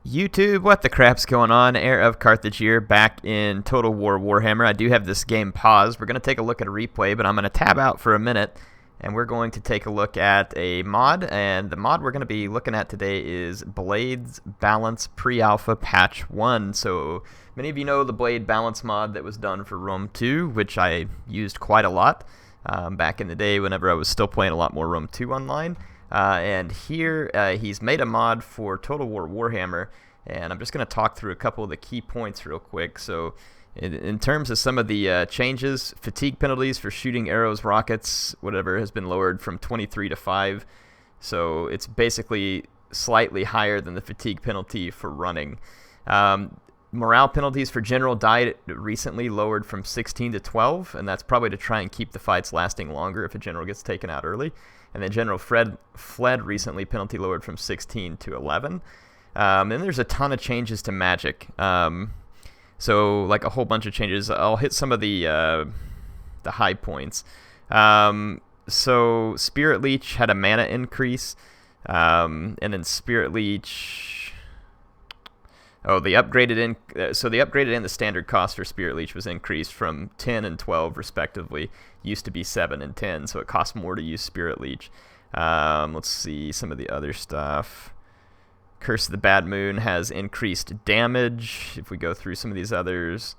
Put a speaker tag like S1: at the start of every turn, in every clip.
S1: YouTube, what the crap's going on? HeirofCarthage here, back in Total War Warhammer. I do have this game paused. We're going to take a look at a replay, but I'm going to tab out for a minute, and we're going to take a look at a mod. And the mod we're going to be looking at today is Blades Balance Pre-Alpha Patch 1. So many of you know the Blade Balance mod that was done for Rome 2, which I used quite a lot back in the day whenever I was still playing a lot more Rome 2 online. And here he's made a mod for Total War Warhammer, and I'm just going to talk through a couple of the key points real quick. So in terms of some of the changes, fatigue penalties for shooting arrows, rockets, whatever, has been lowered from 23 to 5. So it's basically slightly higher than the fatigue penalty for running. Morale penalties for general died recently lowered from 16 to 12, and that's probably to try and keep the fights lasting longer if a general gets taken out early. And then General fled recently, penalty lowered from 16 to 11. And there's a ton of changes to magic. So like a whole bunch of changes. I'll hit some of the high points. So Spirit Leech had a mana increase, and then Spirit Leech. Oh, the upgraded and the standard cost for Spirit Leech was increased from 10 and 12 respectively. Used to be 7 and 10, so it costs more to use Spirit Leech. Let's see some of the other stuff. Curse of the Bad Moon has increased damage. If we go through some of these others,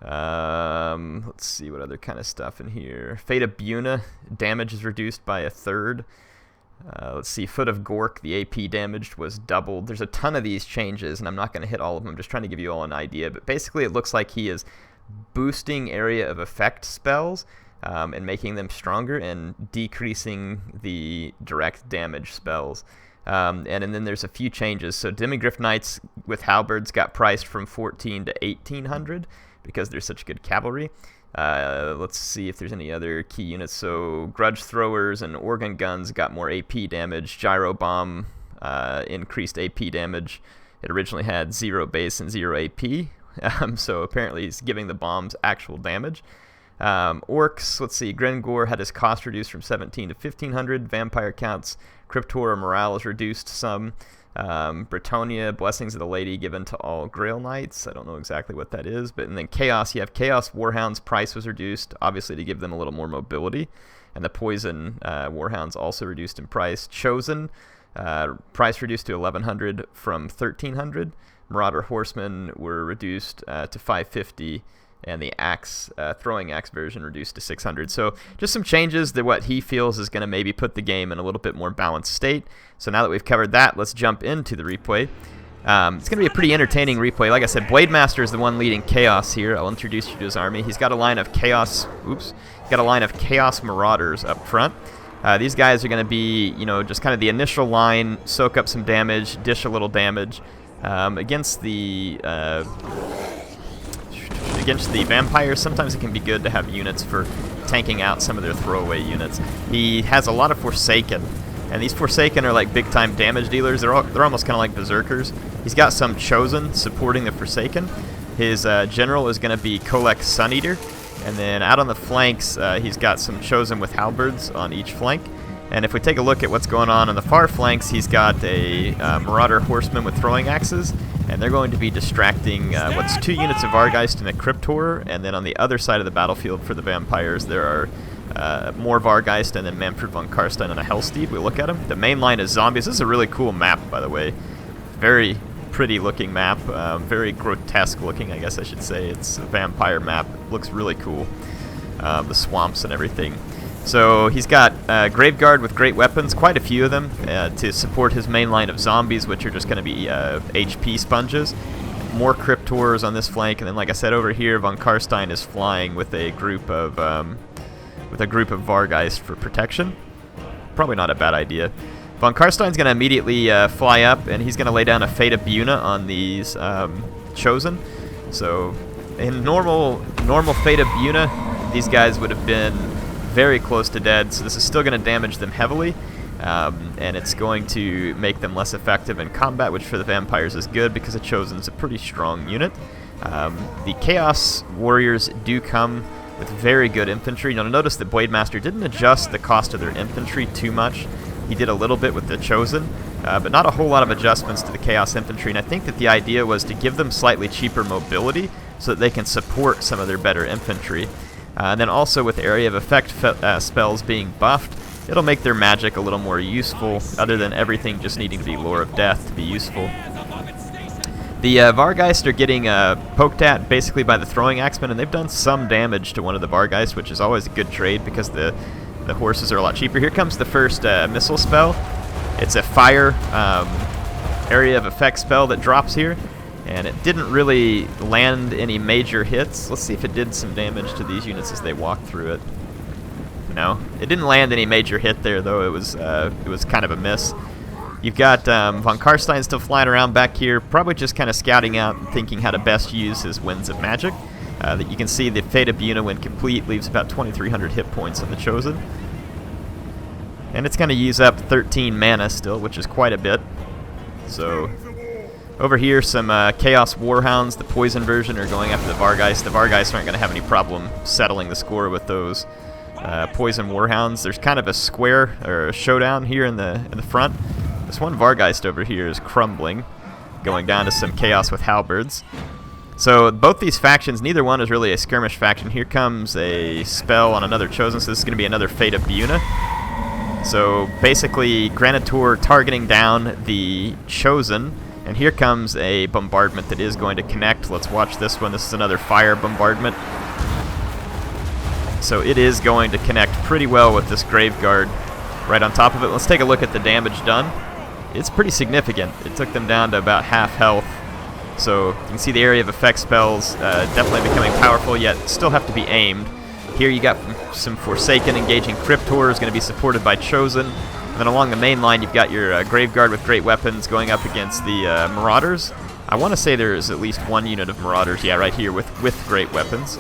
S1: let's see what other kind of stuff in here. Fate of Buna, damage is reduced by a third. Let's see, Foot of Gork, the AP damaged was doubled. There's a ton of these changes, and I'm not going to hit all of them. I'm just trying to give you all an idea. But basically, it looks like he is boosting area of effect spells and making them stronger and decreasing the direct damage spells. And then there's a few changes. So Demigryph Knights with halberds got priced from 14 to 1800 because they're such good cavalry. Let's see if there's any other key units. So Grudge Throwers and Organ Guns got more AP damage. Gyro Bomb increased AP damage. It originally had 0 base and 0 AP. So apparently he's giving the bombs actual damage. Orcs, let's see, Grengor had his cost reduced from 17 to 1500. Vampire counts, Cryptor morale is reduced some. Bretonia, Blessings of the Lady given to all Grail Knights. I don't know exactly what that is, but and then Chaos, you have Chaos War Hounds price was reduced, obviously to give them a little more mobility, and the Poison War Hounds also reduced in price. Chosen, price reduced to 1100 from 1300. Marauder Horsemen were reduced to 550, and the axe, throwing axe version reduced to 600. So just some changes that what he feels is going to maybe put the game in a little bit more balanced state. So now that we've covered that, let's jump into the replay. It's going to be a pretty entertaining replay. Like I said, Blademaster is the one leading Chaos here. I'll introduce you to his army. He's got a line of Chaos. He's got a line of Chaos Marauders up front. These guys are going to be, just kind of the initial line, soak up some damage, dish a little damage against the. Against the vampires, sometimes it can be good to have units for tanking out some of their throwaway units. He has a lot of Forsaken, and these Forsaken are like big-time damage dealers. They're almost kind of like Berserkers. He's got some Chosen supporting the Forsaken. His general is going to be Kolek Suneater, and then out on the flanks, he's got some Chosen with halberds on each flank. And if we take a look at what's going on the far flanks, he's got a Marauder Horseman with throwing axes, and they're going to be distracting what's 2 units of Vargeist and a Cryptor, and then on the other side of the battlefield for the vampires, there are more Vargeist and then Manfred von Karstein and a Hellsteed. We look at them. The main line is zombies. This is a really cool map, by the way. Very pretty looking map. Very grotesque looking, I guess I should say. It's a vampire map. It looks really cool. The swamps and everything. So he's got Graveguard with great weapons, quite a few of them, to support his main line of zombies, which are just going to be HP sponges. More Cryptors on this flank, and then, like I said, over here, von Karstein is flying with a group of Vargeist for protection. Probably not a bad idea. Von Karstein's going to immediately fly up, and he's going to lay down a Fate of Buna on these Chosen. So in normal Fate of Buna, these guys would have been very close to dead, so this is still going to damage them heavily, and it's going to make them less effective in combat, which for the vampires is good because the Chosen's a pretty strong unit. The Chaos Warriors do come with very good infantry. You'll notice that Blademaster didn't adjust the cost of their infantry too much. He did a little bit with the Chosen, but not a whole lot of adjustments to the Chaos Infantry, and I think that the idea was to give them slightly cheaper mobility so that they can support some of their better infantry. And then also with area of effect spells being buffed, it'll make their magic a little more useful, other than everything just needing to be Lore of Death to be useful. The Vargeist are getting poked at basically by the Throwing Axemen, and they've done some damage to one of the Vargeist, which is always a good trade because the horses are a lot cheaper. Here comes the first missile spell. It's a fire area of effect spell that drops here, and it didn't really land any major hits. Let's see if it did some damage to these units as they walk through it. No, it didn't land any major hit there, though. It was kind of a miss. You've got von Karstein still flying around back here, probably just kind of scouting out and thinking how to best use his Winds of Magic. That you can see the Fate of Buna, when complete, leaves about 2,300 hit points on the Chosen. And it's going to use up 13 mana still, which is quite a bit. So over here, some Chaos War Hounds, the poison version, are going after the Vargeist. The Vargeist aren't going to have any problem settling the score with those poison War Hounds. There's kind of a square or a showdown here in the front. This one Vargeist over here is crumbling, going down to some Chaos with Halberds. So both these factions, neither one is really a skirmish faction. Here comes a spell on another Chosen, so this is going to be another Fate of Buna. So basically, Granitor targeting down the Chosen, and here comes a Bombardment that is going to connect. Let's watch this one. This is another Fire Bombardment. So it is going to connect pretty well with this Graveguard right on top of it. Let's take a look at the damage done. It's pretty significant. It took them down to about half health. So you can see the area of effect spells definitely becoming powerful, yet still have to be aimed. Here you got some Forsaken engaging Cryptor, is going to be supported by Chosen. And then along the main line, you've got your Graveguard with great weapons going up against the Marauders. I want to say there is at least one unit of Marauders, yeah, right here with great weapons.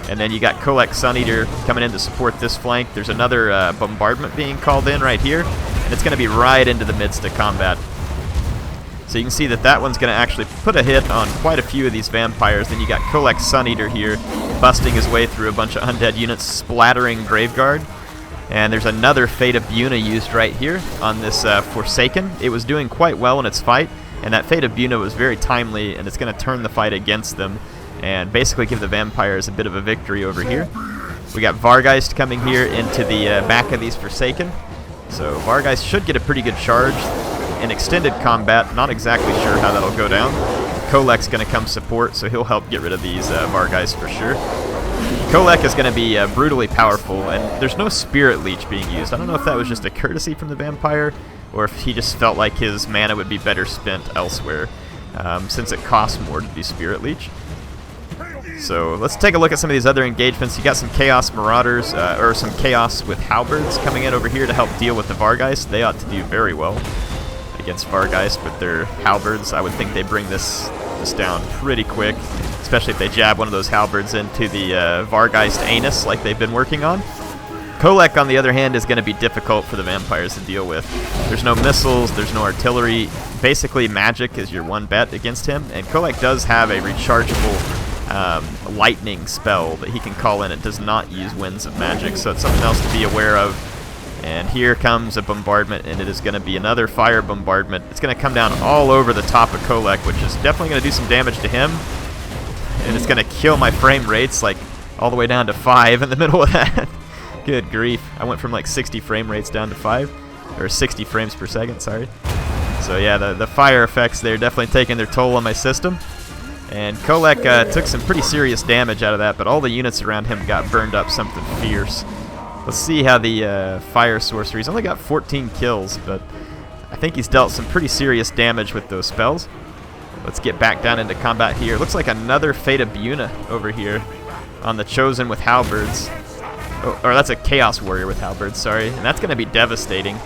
S1: And then you got Kolek Suneater coming in to support this flank. There's another Bombardment being called in right here, and it's going to be right into the midst of combat. So you can see that that one's going to actually put a hit on quite a few of these vampires. Then you got Kolek Suneater here, busting his way through a bunch of undead units, splattering Graveguard. And there's another Fate of Buna used right here on this Forsaken. It was doing quite well in its fight, and that Fate of Buna was very timely, and it's going to turn the fight against them and basically give the vampires a bit of a victory over here. We got Vargeist coming here into the back of these Forsaken. So Vargeist should get a pretty good charge. In extended combat, not exactly sure how that'll go down. Kolek's going to come support, so he'll help get rid of these Vargeist for sure. Kolek is going to be brutally powerful, and there's no Spirit Leech being used. I don't know if that was just a courtesy from the vampire, or if he just felt like his mana would be better spent elsewhere, since it costs more to do Spirit Leech. So let's take a look at some of these other engagements. You got some Chaos Marauders, or some Chaos with Halberds coming in over here to help deal with the Vargeist. They ought to do very well against Vargeist with their Halberds. I would think they bring this down pretty quick, especially if they jab one of those Halberds into the Vargeist anus like they've been working on. Kolek, on the other hand, is going to be difficult for the vampires to deal with. There's no missiles, there's no artillery. Basically, magic is your one bet against him, and Kolek does have a rechargeable lightning spell that he can call in. It does not use Winds of Magic, so it's something else to be aware of. And here comes a Bombardment, and it is going to be another Fire Bombardment. It's going to come down all over the top of Kolek, which is definitely going to do some damage to him. And it's going to kill my frame rates, like, all the way down to 5 in the middle of that. Good grief. I went from like 60 frame rates down to 5. Or 60 frames per second, sorry. So yeah, the fire effects there definitely taking their toll on my system. And Kolek took some pretty serious damage out of that, but all the units around him got burned up something fierce. Let's see how the fire sorcery's only got 14 kills, but I think he's dealt some pretty serious damage with those spells. Let's get back down into combat here. Looks like another Fate of Buna over here on the Chosen with Halberds. Oh, or that's a Chaos Warrior with Halberds, sorry. And that's going to be devastating.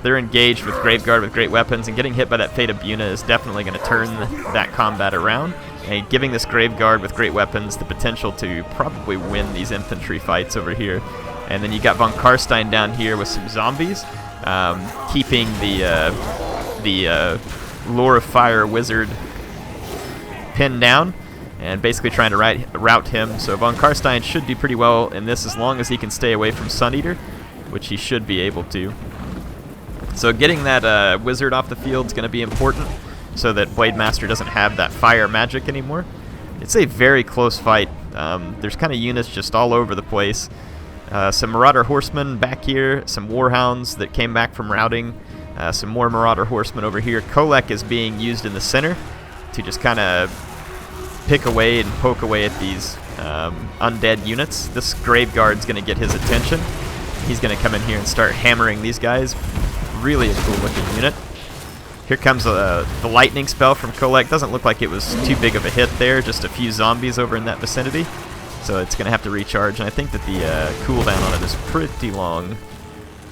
S1: They're engaged with Graveguard with great weapons, and getting hit by that Fate of Buna is definitely going to turn that combat around, and giving this Graveguard with great weapons the potential to probably win these infantry fights over here. And then you got von Karstein down here with some zombies, keeping the Lore of Fire wizard pinned down, and basically trying to rout him. So von Karstein should do pretty well in this as long as he can stay away from Suneater, which he should be able to. So getting that wizard off the field is going to be important so that Blademaster doesn't have that fire magic anymore. It's a very close fight. There's kind of units just all over the place. Some Marauder Horsemen back here, some War Hounds that came back from routing, some more Marauder Horsemen over here. Kolek is being used in the center to just kind of pick away and poke away at these undead units. This Grave Guard's going to get his attention. He's going to come in here and start hammering these guys. Really a cool looking unit. Here comes the lightning spell from Kolek. Doesn't look like it was too big of a hit there. Just a few zombies over in that vicinity. So it's going to have to recharge. And I think that the cooldown on it is pretty long.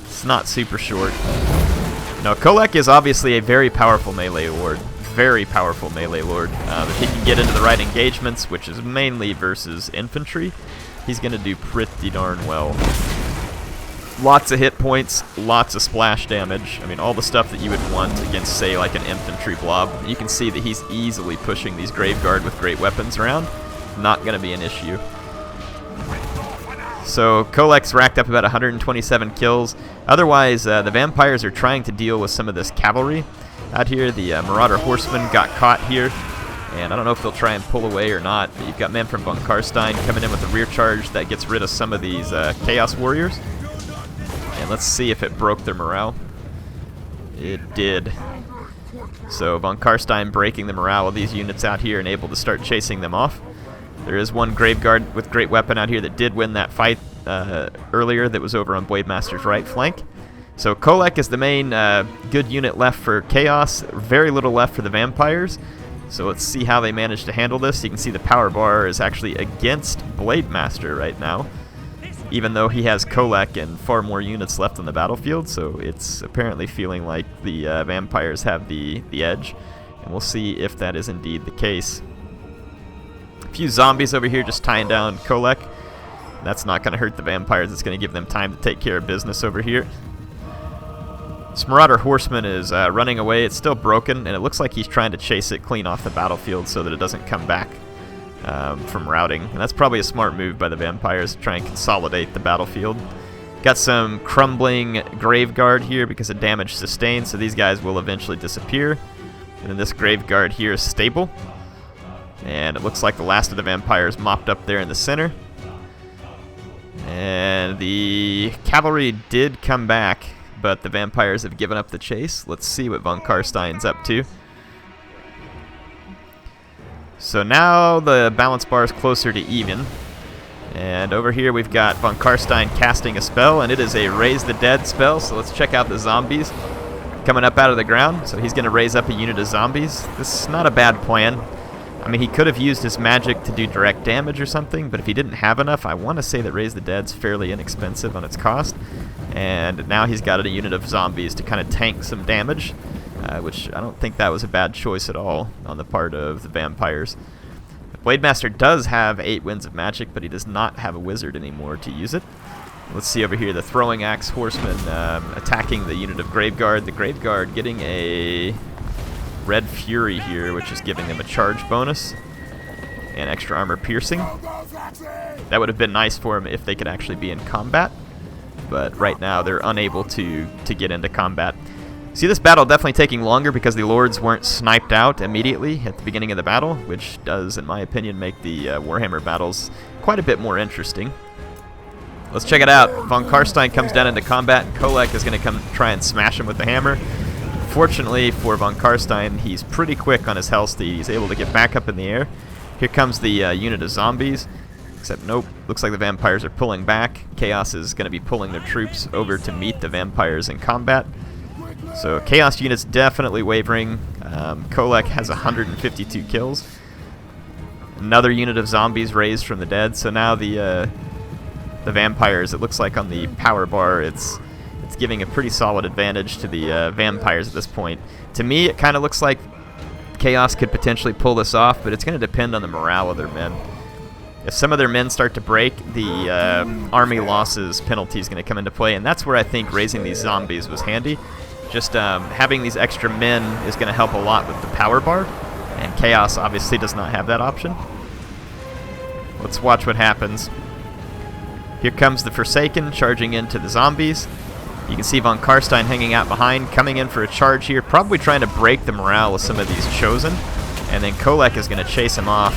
S1: It's not super short. No, Kolek is obviously a very powerful melee lord. Very powerful melee lord. If he can get into the right engagements, which is mainly versus infantry, he's going to do pretty darn well. Lots of hit points, lots of splash damage. I mean, all the stuff that you would want against, say, like an infantry blob. You can see that he's easily pushing these Grave Guard with great weapons around. Not going to be an issue. So Kolek's racked up about 127 kills. Otherwise, the vampires are trying to deal with some of this cavalry out here. The Marauder Horsemen got caught here, and I don't know if they'll try and pull away or not. But you've got men from Von Karstein coming in with a rear charge that gets rid of some of these Chaos Warriors. And let's see if it broke their morale. It did. So Von Karstein breaking the morale of these units out here and able to start chasing them off. There is one Grave Guard with great weapon out here that did win that fight earlier that was over on Blademaster's right flank. So Kolek is the main good unit left for Chaos. Very little left for the vampires. So let's see how they manage to handle this. You can see the power bar is actually against Blademaster right now, even though he has Kolek and far more units left on the battlefield. So it's apparently feeling like the vampires have the edge, and we'll see if that is indeed the case. A few zombies over here just tying down Kolek. That's not going to hurt the vampires. It's going to give them time to take care of business over here. This Marauder Horseman is running away. It's still broken, and it looks like he's trying to chase it clean off the battlefield so that it doesn't come back from routing. And that's probably a smart move by the vampires to try and consolidate the battlefield. Got some crumbling Grave Guard here because of damage sustained, so these guys will eventually disappear. And then this Grave Guard here is stable. And it looks like the last of the vampires mopped up there in the center. And the cavalry did come back, but the vampires have given up the chase. Let's see what Von Karstein's up to. So now the balance bar is closer to even. And over here we've got Von Karstein casting a spell, and it is a Raise the Dead spell. So let's check out the zombies coming up out of the ground. So he's going to raise up a unit of zombies. This is not a bad plan. I mean, he could have used his magic to do direct damage or something, but if he didn't have enough, I want to say that Raise the Dead's fairly inexpensive on its cost. And now he's got a unit of zombies to kind of tank some damage, which I don't think that was a bad choice at all on the part of the vampires. Blademaster does have 8 winds of magic, but he does not have a wizard anymore to use it. Let's see over here, the Throwing Axe Horseman attacking the unit of Grave Guard. The Grave Guard getting a Red Fury here, which is giving them a charge bonus and extra armor piercing. That would have been nice for them if they could actually be in combat, but right now they're unable to get into combat. See, this battle definitely taking longer because the lords weren't sniped out immediately at the beginning of the battle, which does, in my opinion, make the Warhammer battles quite a bit more interesting. Let's check it out. Von Karstein comes down into combat, and Kolek is going to come try and smash him with the hammer. Fortunately for Von Karstein, he's pretty quick on his health steed. He's able to get back up in the air. Here comes the unit of zombies. Except, nope, looks like the vampires are pulling back. Chaos is going to be pulling their troops over to meet the vampires in combat. So Chaos unit's definitely wavering. Kolek has 152 kills. Another unit of zombies raised from the dead. So now the vampires, it looks like on the power bar, it's giving a pretty solid advantage to the vampires at this point. To me, it kind of looks like Chaos could potentially pull this off, but it's going to depend on the morale of their men. If some of their men start to break, the army losses penalty is going to come into play, and that's where I think raising these zombies was handy. Just having these extra men is going to help a lot with the power bar, and Chaos obviously does not have that option. Let's watch what happens. Here comes the Forsaken charging into the zombies. You can see Von Karstein hanging out behind, coming in for a charge here, probably trying to break the morale with some of these Chosen. And then Kolek is going to chase him off.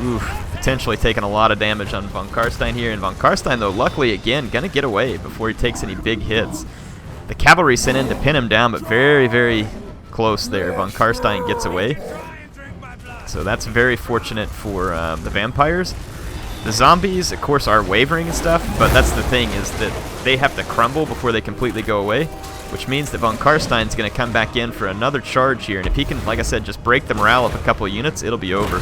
S1: Oof, potentially taking a lot of damage on Von Karstein here. And Von Karstein, though, luckily, again, going to get away before he takes any big hits. The cavalry sent in to pin him down, but very, very close there. Von Karstein gets away. So that's very fortunate for the vampires. The zombies, of course, are wavering and stuff, but that's the thing, is that they have to crumble before they completely go away, which means that Von Karstein's going to come back in for another charge here, and if he can, like I said, just break the morale of a couple of units, it'll be over.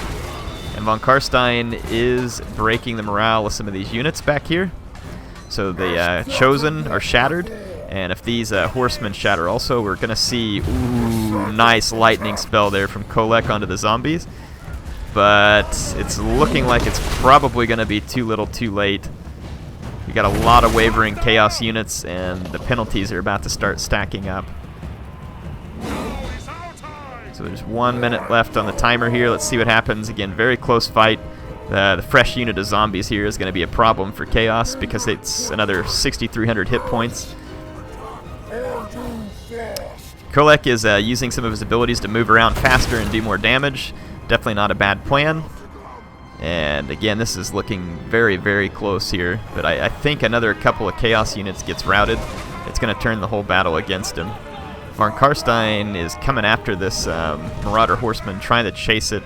S1: And Von Karstein is breaking the morale of some of these units back here. So the Chosen are shattered, and if these horsemen shatter also, we're going to see, ooh, nice lightning spell there from Kolek onto the zombies. But it's looking like it's probably going to be too little too late. We got a lot of wavering chaos units, and the penalties are about to start stacking up. So there's 1 minute left on the timer here. Let's see what happens. Again, very close fight. The fresh unit of zombies here is going to be a problem for chaos because it's another 6,300 hit points. Kolek is using some of his abilities to move around faster and do more damage. Definitely not a bad plan. And again, this is looking very, very close here. But I think another couple of chaos units gets routed. It's going to turn the whole battle against him. Von Karstein is coming after this Marauder Horseman, trying to chase it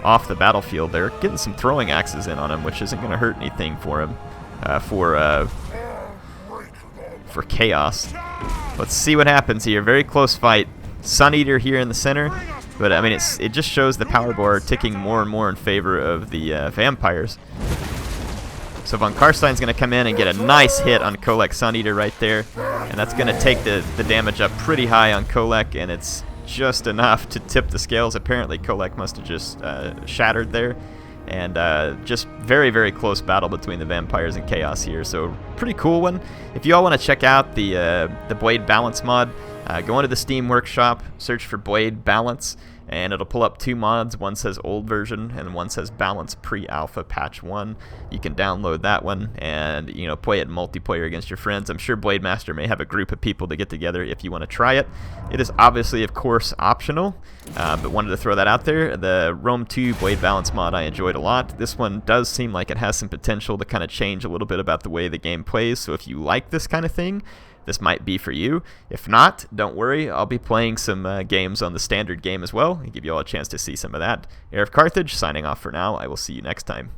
S1: off the battlefield. They're getting some throwing axes in on him, which isn't going to hurt anything for him, for chaos. Let's see what happens here. Very close fight. Sun Eater here in the center. But, I mean, it just shows the power bar ticking more and more in favor of the vampires. So Von Karstein's going to come in and get a nice hit on Kolek Sun Eater right there. And that's going to take the damage up pretty high on Kolek, and it's just enough to tip the scales. Apparently, Kolek must have just shattered there. And just very, very close battle between the vampires and chaos here. So pretty cool one. If you all want to check out the Blade Balance mod, go into the Steam Workshop, search for Blade Balance, and it'll pull up two mods. One says old version, and one says Balance Pre-Alpha Patch 1. You can download that one and, you know, play it in multiplayer against your friends. I'm sure Blademaster may have a group of people to get together if you want to try it. It is obviously, of course, optional, but wanted to throw that out there. The Rome 2 Blade Balance mod I enjoyed a lot. This one does seem like it has some potential to kind of change a little bit about the way the game plays, so if you like this kind of thing, this might be for you. If not, don't worry, I'll be playing some games on the standard game as well, and give you all a chance to see some of that. HeirofCarthage signing off for now. I will see you next time.